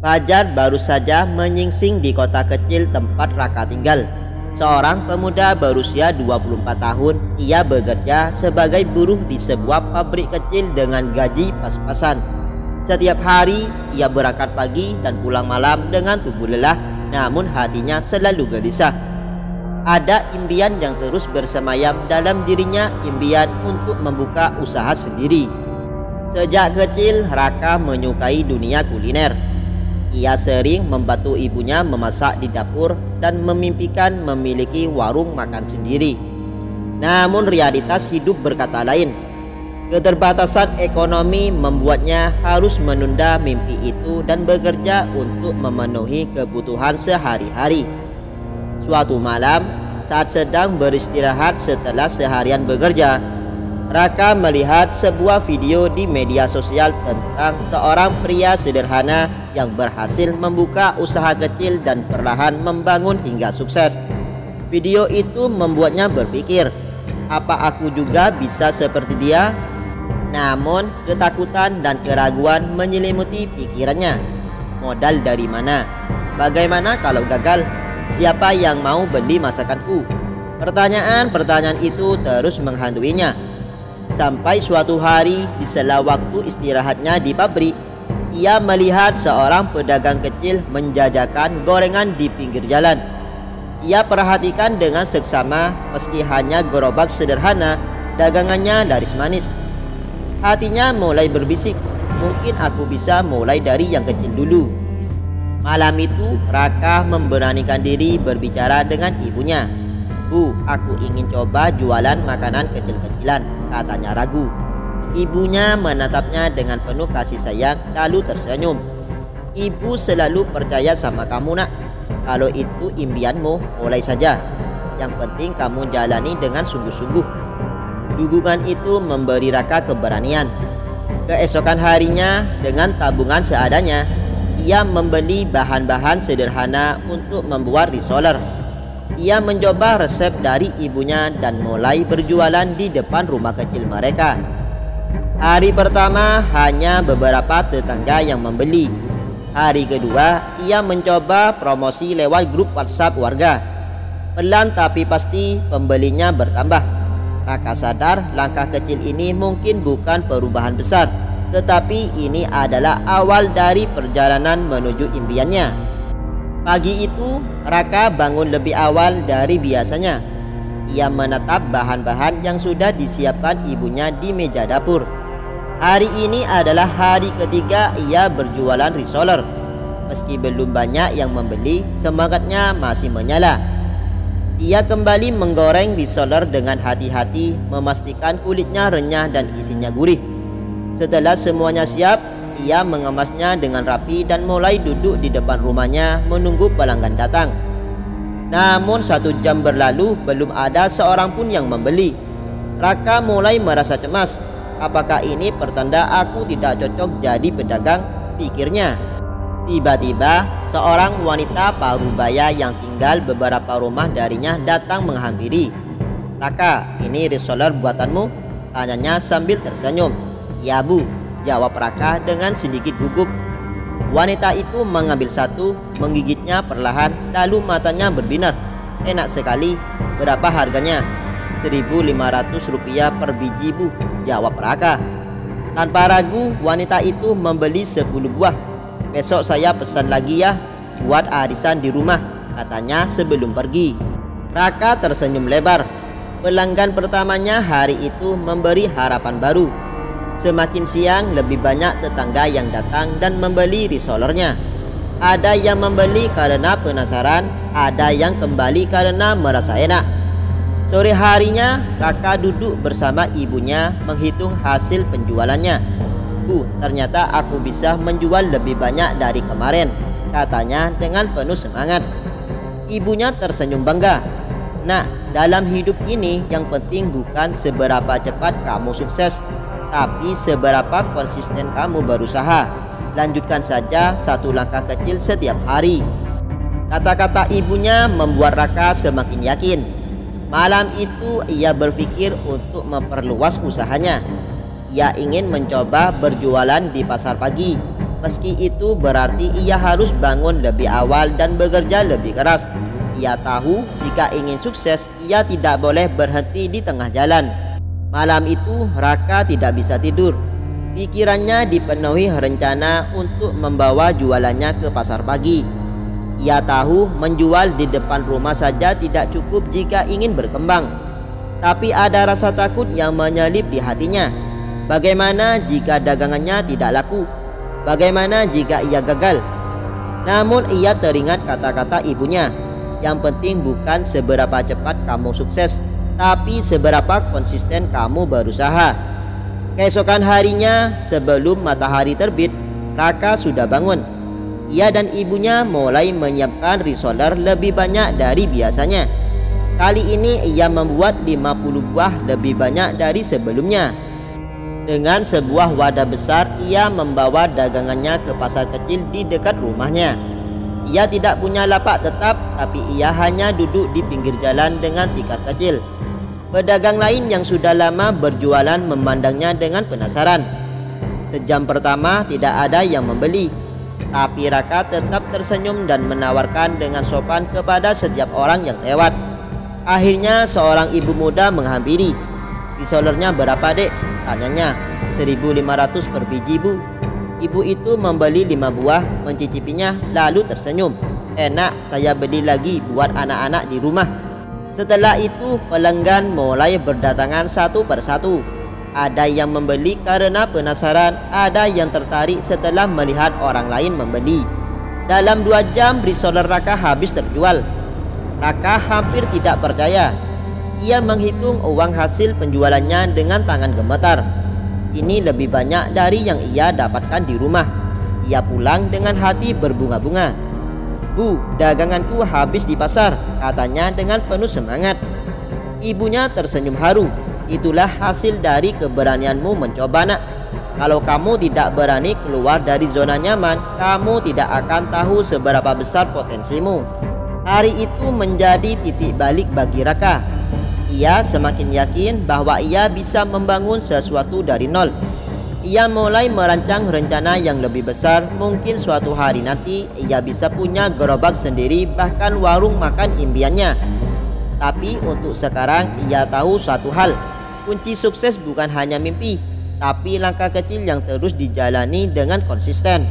Fajar baru saja menyingsing di kota kecil tempat Raka tinggal. Seorang pemuda berusia 24 tahun. Ia bekerja sebagai buruh di sebuah pabrik kecil dengan gaji pas-pasan. Setiap hari ia berangkat pagi dan pulang malam dengan tubuh lelah, namun hatinya selalu gelisah. Ada impian yang terus bersemayam dalam dirinya, impian untuk membuka usaha sendiri. Sejak kecil Raka menyukai dunia kuliner. Ia sering membantu ibunya memasak di dapur dan memimpikan memiliki warung makan sendiri. Namun realitas hidup berkata lain. Keterbatasan ekonomi membuatnya harus menunda mimpi itu dan bekerja untuk memenuhi kebutuhan sehari-hari. Suatu malam, saat sedang beristirahat setelah seharian bekerja, Raka melihat sebuah video di media sosial tentang seorang pria sederhana yang berhasil membuka usaha kecil dan perlahan membangun hingga sukses. Video itu membuatnya berpikir, apa aku juga bisa seperti dia? Namun ketakutan dan keraguan menyelimuti pikirannya. Modal dari mana? Bagaimana kalau gagal? Siapa yang mau beli masakanku? Pertanyaan-pertanyaan itu terus menghantuinya. Sampai suatu hari di sela waktu istirahatnya di pabrik, ia melihat seorang pedagang kecil menjajakan gorengan di pinggir jalan. Ia perhatikan dengan seksama, meski hanya gerobak sederhana, dagangannya laris manis. Hatinya mulai berbisik, mungkin aku bisa mulai dari yang kecil dulu. Malam itu Raka memberanikan diri berbicara dengan ibunya. Bu, aku ingin coba jualan makanan kecil-kecilan, katanya ragu. Ibunya menatapnya dengan penuh kasih sayang lalu tersenyum. Ibu selalu percaya sama kamu nak. Kalau itu impianmu, mulai saja. Yang penting kamu jalani dengan sungguh-sungguh. Dukungan itu memberi Raka keberanian. Keesokan harinya dengan tabungan seadanya, ia membeli bahan-bahan sederhana untuk membuat risoler. Ia mencoba resep dari ibunya dan mulai berjualan di depan rumah kecil mereka. Hari pertama hanya beberapa tetangga yang membeli. Hari kedua ia mencoba promosi lewat grup WhatsApp warga. Pelan tapi pasti pembelinya bertambah. Raka sadar langkah kecil ini mungkin bukan perubahan besar, tetapi ini adalah awal dari perjalanan menuju impiannya. Pagi itu Raka bangun lebih awal dari biasanya. Ia menatap bahan-bahan yang sudah disiapkan ibunya di meja dapur. Hari ini adalah hari ketiga ia berjualan risoler. Meski belum banyak yang membeli, semangatnya masih menyala. Ia kembali menggoreng risoler dengan hati-hati, memastikan kulitnya renyah dan isinya gurih. Setelah semuanya siap, ia mengemasnya dengan rapi dan mulai duduk di depan rumahnya menunggu pelanggan datang. Namun 1 jam berlalu belum ada seorang pun yang membeli. Raka mulai merasa cemas. Apakah ini pertanda aku tidak cocok jadi pedagang? Pikirnya. Tiba-tiba seorang wanita parubaya yang tinggal beberapa rumah darinya datang menghampiri. Raka, ini risoler buatanmu? Tanyanya sambil tersenyum. Ya bu, jawab Raka dengan sedikit gugup. Wanita itu mengambil satu, menggigitnya perlahan, lalu matanya berbinar. Enak sekali. Berapa harganya? Rp1.500 per biji bu, jawab Raka. Tanpa ragu wanita itu membeli 10 buah. Besok saya pesan lagi ya, buat arisan di rumah, katanya sebelum pergi. Raka tersenyum lebar. Pelanggan pertamanya hari itu memberi harapan baru. Semakin siang lebih banyak tetangga yang datang dan membeli risolernya. Ada yang membeli karena penasaran, ada yang kembali karena merasa enak. Sore harinya Raka duduk bersama ibunya menghitung hasil penjualannya. Bu, ternyata aku bisa menjual lebih banyak dari kemarin, katanya dengan penuh semangat. Ibunya tersenyum bangga. Nak, dalam hidup ini yang penting bukan seberapa cepat kamu sukses, tapi seberapa konsisten kamu berusaha. Lanjutkan saja satu langkah kecil setiap hari. Kata-kata ibunya membuat Raka semakin yakin. Malam itu ia berpikir untuk memperluas usahanya. Ia ingin mencoba berjualan di pasar pagi. Meski itu berarti ia harus bangun lebih awal dan bekerja lebih keras. Ia tahu jika ingin sukses, ia tidak boleh berhenti di tengah jalan. Malam itu Raka tidak bisa tidur. Pikirannya dipenuhi rencana untuk membawa jualannya ke pasar pagi. Ia tahu menjual di depan rumah saja tidak cukup jika ingin berkembang. Tapi ada rasa takut yang menyelip di hatinya. Bagaimana jika dagangannya tidak laku? Bagaimana jika ia gagal? Namun ia teringat kata-kata ibunya, yang penting bukan seberapa cepat kamu sukses, tapi seberapa konsisten kamu berusaha. Keesokan harinya, sebelum matahari terbit, Raka sudah bangun. Ia dan ibunya mulai menyiapkan reseller lebih banyak dari biasanya. Kali ini ia membuat 50 buah lebih banyak dari sebelumnya. Dengan sebuah wadah besar, ia membawa dagangannya ke pasar kecil di dekat rumahnya. Ia tidak punya lapak tetap, tapi ia hanya duduk di pinggir jalan dengan tikar kecil. Pedagang lain yang sudah lama berjualan memandangnya dengan penasaran. Sejam pertama tidak ada yang membeli, tapi Raka tetap tersenyum dan menawarkan dengan sopan kepada setiap orang yang lewat. Akhirnya seorang ibu muda menghampiri. "Resellernya berapa, Dek?" tanyanya. "1.500 per biji, Bu." Ibu itu membeli 5 buah, mencicipinya lalu tersenyum. "Enak, saya beli lagi buat anak-anak di rumah." Setelah itu pelanggan mulai berdatangan satu persatu. Ada yang membeli karena penasaran, ada yang tertarik setelah melihat orang lain membeli. Dalam 2 jam reseller Raka habis terjual. Raka hampir tidak percaya. Ia menghitung uang hasil penjualannya dengan tangan gemetar. Ini lebih banyak dari yang ia dapatkan di rumah. Ia pulang dengan hati berbunga-bunga. "Bu, daganganku habis di pasar," katanya dengan penuh semangat. Ibunya tersenyum haru. "Itulah hasil dari keberanianmu mencoba, Nak. Kalau kamu tidak berani keluar dari zona nyaman, kamu tidak akan tahu seberapa besar potensimu." Hari itu menjadi titik balik bagi Raka. Ia semakin yakin bahwa ia bisa membangun sesuatu dari nol. Ia mulai merancang rencana yang lebih besar. Mungkin suatu hari nanti ia bisa punya gerobak sendiri, bahkan warung makan impiannya. Tapi untuk sekarang ia tahu suatu hal. Kunci sukses bukan hanya mimpi, tapi langkah kecil yang terus dijalani dengan konsisten.